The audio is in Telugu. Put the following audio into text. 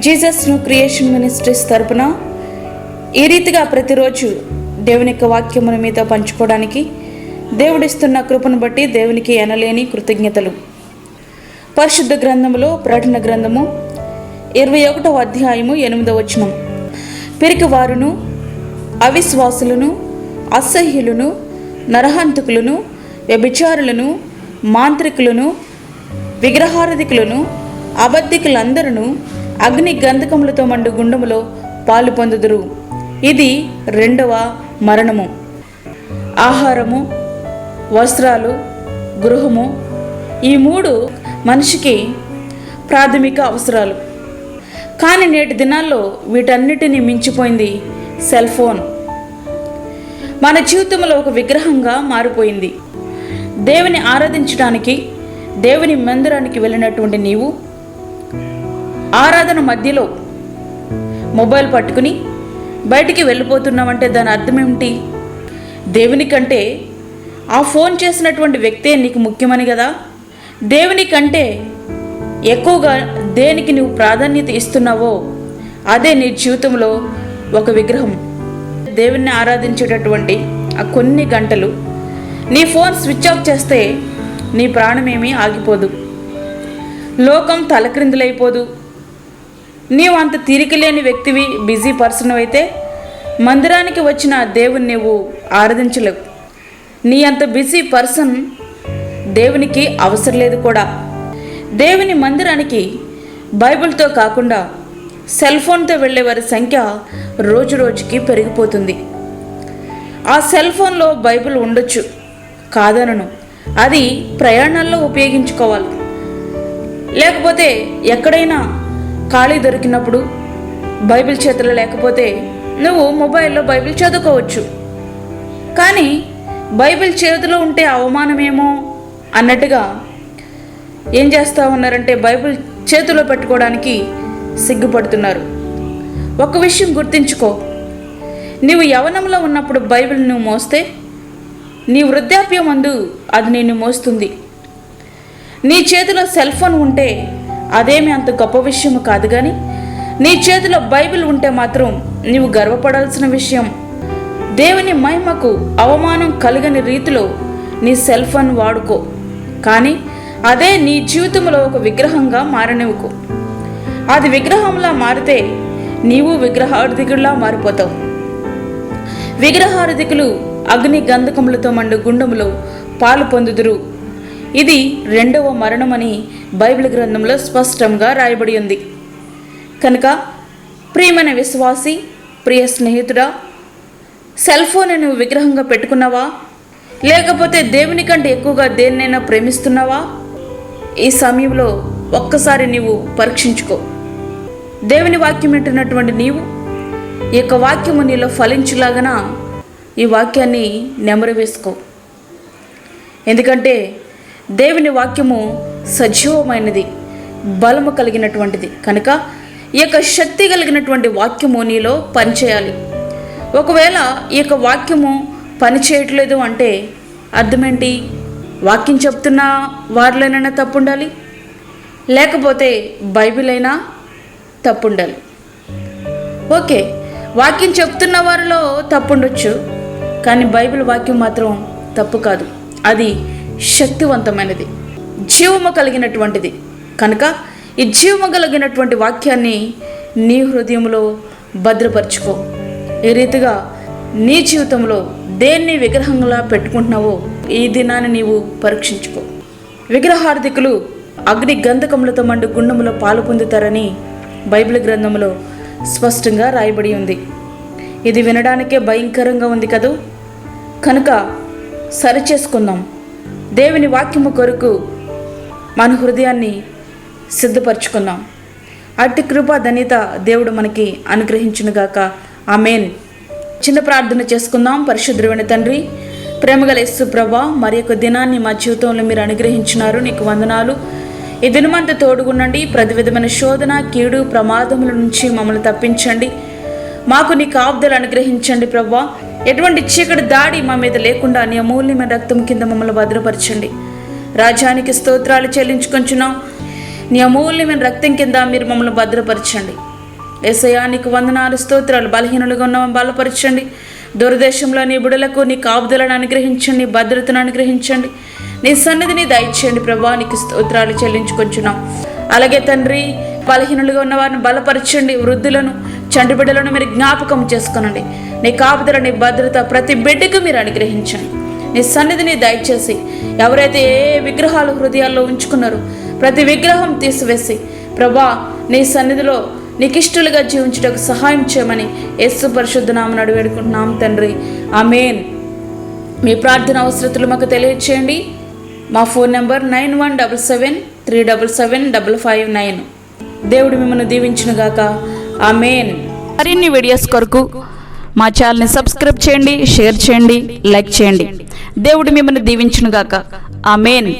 జీసస్ న్యూ క్రియేషన్ మినిస్ట్రీస్ తరపున ఈ రీతిగా ప్రతిరోజు దేవుని యొక్క వాక్యమును మీతో పంచుకోవడానికి దేవుడిస్తున్న కృపను బట్టి దేవునికి ఎనలేని కృతజ్ఞతలు. పరిశుద్ధ గ్రంథములో ప్రకటన గ్రంథము 21వ అధ్యాయము 8వ వచనం. పిరికివారును, అవిశ్వాసులను, అసహ్యులను, నరహంతకులను, వ్యభిచారులను, మాంత్రికులను, విగ్రహారాధికులను, అబద్ధికులందరూ అగ్ని గంధకములతో మండు గుండములో పాలు పొందుదురు. ఇది 2వ మరణము. ఆహారము, వస్త్రాలు, గృహము, ఈ 3 మనిషికి ప్రాథమిక అవసరాలు. కానీ నేటి దినాల్లో వీటన్నిటినీ మించిపోయింది సెల్ ఫోన్. మన జీవితంలో ఒక విగ్రహంగా మారిపోయింది. దేవుని ఆరాధించడానికి దేవుని మందిరానికి వెళ్ళినటువంటి నీవు ఆరాధన మధ్యలో మొబైల్ పట్టుకుని బయటికి వెళ్ళిపోతున్నావంటే దాని అర్థం ఏమిటి? దేవుని కంటే ఆ ఫోన్ చేసినటువంటి వ్యక్తే నీకు ముఖ్యమని కదా. దేవుని కంటే ఎక్కువగా దేనికి నువ్వు ప్రాధాన్యత ఇస్తున్నావో అదే నీ జీవితంలో ఒక విగ్రహం. దేవుణ్ణి ఆరాధించేటటువంటి ఆ కొన్ని గంటలు నీ ఫోన్ స్విచ్ ఆఫ్ చేస్తే నీ ప్రాణమేమీ ఆగిపోదు, లోకం తలక్రిందులైపోదు. నీవు అంత తీరికలేని వ్యక్తివి, బిజీ పర్సన్ అయితే మందిరానికి వచ్చిన దేవుని నువ్వు ఆరాధించలేవు. నీ అంత బిజీ పర్సన్ దేవునికి అవసరం లేదు కూడా. దేవుని మందిరానికి బైబిల్తో కాకుండా సెల్ ఫోన్తో వెళ్ళే వారి సంఖ్య రోజు రోజుకి పెరిగిపోతుంది. ఆ సెల్ ఫోన్లో బైబిల్ ఉండొచ్చు, కాదనను, అది ప్రయాణాల్లో ఉపయోగించుకోవాలి. లేకపోతే ఎక్కడైనా ఖాళీ దొరికినప్పుడు బైబిల్ చేతిలో లేకపోతే నువ్వు మొబైల్లో బైబిల్ చదువుకోవచ్చు. కానీ బైబిల్ చేతిలో ఉంటే అవమానమేమో అన్నట్టుగా ఏం చేస్తూ ఉన్నారంటే బైబిల్ చేతిలో పెట్టుకోవడానికి సిగ్గుపడుతున్నారు. ఒక విషయం గుర్తుంచుకో, నీవు యవ్వనంలో ఉన్నప్పుడు బైబిల్ నువ్వు మోస్తే నీ వృద్ధాప్యం అందు అది నిన్ను మోస్తుంది. నీ చేతిలో సెల్ ఫోన్ ఉంటే అదేమి అంత గొప్ప విషయం కాదు, కానీ నీ చేతిలో బైబిల్ ఉంటే మాత్రం నీవు గర్వపడాల్సిన విషయం. దేవుని మహిమకు అవమానం కలగని రీతిలో నీ సెల్ ఫోన్ వాడుకో, కానీ అదే నీ జీవితంలో ఒక విగ్రహంగా మారనివ్వకు. అది విగ్రహంలా మారితే నీవు విగ్రహార్థికుడిలా మారిపోతావు. విగ్రహార్థికులు అగ్ని గంధకములతో మండు గుండములో పాలు పొందుదురు. ఇది 2వ మరణమని బైబిల్ గ్రంథంలో స్పష్టంగా రాయబడి ఉంది. కనుక ప్రియమైన విశ్వాసి, ప్రియ స్నేహితుడా, సెల్ ఫోన్ నువ్వు విగ్రహంగా పెట్టుకున్నావా? లేకపోతే దేవుని కంటే ఎక్కువగా దేన్నైనా ప్రేమిస్తున్నావా? ఈ సమయంలో ఒక్కసారి నీవు పరీక్షించుకో. దేవుని వాక్యం వింటున్నటువంటి నీవు ఈ యొక్క వాక్యము నీలో ఫలించులాగన ఈ వాక్యాన్ని నెమరు వేసుకో. ఎందుకంటే దేవుని వాక్యము సజీవమైనది, బలము కలిగినటువంటిది. కనుక ఈ యొక్క శక్తి కలిగినటువంటి వాక్యము నీలో పనిచేయాలి. ఒకవేళ ఈ యొక్క వాక్యము పనిచేయట్లేదు అంటే అర్థమేంటి? వాక్యం చెప్తున్న వారిలోనైనా తప్పు ఉండాలి, లేకపోతే బైబిల్ అయినా తప్పు ఉండాలి. ఓకే, వాక్యం చెప్తున్న వారిలో తప్పు ఉండొచ్చు, కానీ బైబిల్ వాక్యం మాత్రం తప్పు కాదు. అది శక్తివంతమైనది, జీవము కలిగినటువంటిది. కనుక ఈ జీవము కలిగినటువంటి వాక్యాన్ని నీ హృదయంలో భద్రపరచుకో. ఈ రీతిగా నీ జీవితంలో దేన్ని విగ్రహంగా పెట్టుకుంటున్నావో ఈ దినాన్ని నీవు పరీక్షించుకో. విగ్రహార్థికులు అగ్ని గంధకములతో మండు గుండములో పాలు పొందుతారని బైబిల్ గ్రంథంలో స్పష్టంగా రాయబడి ఉంది. ఇది వినడానికే భయంకరంగా ఉంది కదూ. కనుక సరిచేసుకుందాం. దేవుని వాక్యము కొరకు మన హృదయాన్ని సిద్ధపరచుకుందాం. అట్టి కృపా ధన్యత దేవుడు మనకి అనుగ్రహించునుగాక. ఆమేన్. చిన్న ప్రార్థన చేసుకుందాం. పరిశుద్ధుడైన తండ్రి, ప్రేమగల యేసు ప్రభువా, మరి యొక్క దినాన్ని మా జీవితంలో మీరు అనుగ్రహించినారు, నీకు వందనాలు. ఈ దినమంతా తోడుగుండండి. ప్రతి విధమైన శోధన, కీడు, ప్రమాదముల నుంచి మమ్మల్ని తప్పించండి. మాకు నీ కాపుదలు అనుగ్రహించండి ప్రభువా. ఎటువంటి చీకటి దాడి మా మీద లేకుండా నీ అమూల్యమైన రక్తం కింద మమ్మల్ని భద్రపరచండి. రాజ్యానికి స్తోత్రాలు చెల్లించుకొంచున్నాం. నీ అమూల్యమైన రక్తం కింద మీరు మమ్మల్ని భద్రపరచండి. యేసయ్యా నీకు వందనాలు, స్తోత్రాలు. బలహీనులుగా ఉన్నామని బలపరచండి. దూరదేశంలో నీ బిడ్డలకు నీ కాపుదలను అనుగ్రహించండి, భద్రతను అనుగ్రహించండి. నీ సన్నిధిని దయచేయండి ప్రభా, నీకు స్తోత్రాలు చెల్లించుకొంచున్నాం. అలాగే తండ్రి, బలహీనులుగా ఉన్న వారిని బలపరచండి. వృద్ధులను, చంటి బిడ్డలను మీరు జ్ఞాపకం చేసుకునండి. నీ కాపుదల, నీ భద్రత ప్రతి బిడ్డకు మీరు అనుగ్రహించండి. నీ సన్నిధిని దయచేసి ఎవరైతే ఏ విగ్రహాలు హృదయాల్లో ఉంచుకున్నారో ప్రతి విగ్రహం తీసివేసి ప్రభా నీ సన్నిధిలో నీకు ఇష్టలుగా జీవించుటకు సహాయం చేయమని యేసు పరిశుద్ధ నామమున వేడుకుంటున్నాం తండ్రి. ఆమేన్. మీ ప్రార్థన అవసరతలు మాకు తెలియచేయండి. మా ఫోన్ నెంబర్ 9177377559. దేవుడు మిమ్మల్ని దీవించునుగాక. ఆమేన్. మరిన్ని వీడియోస్ కొరకు మా ఛానల్ని సబ్స్క్రైబ్ చేయండి, షేర్ చేయండి, లైక్ చేయండి. దేవుడు మిమ్మల్ని దీవించునుగాక. ఆమేన్.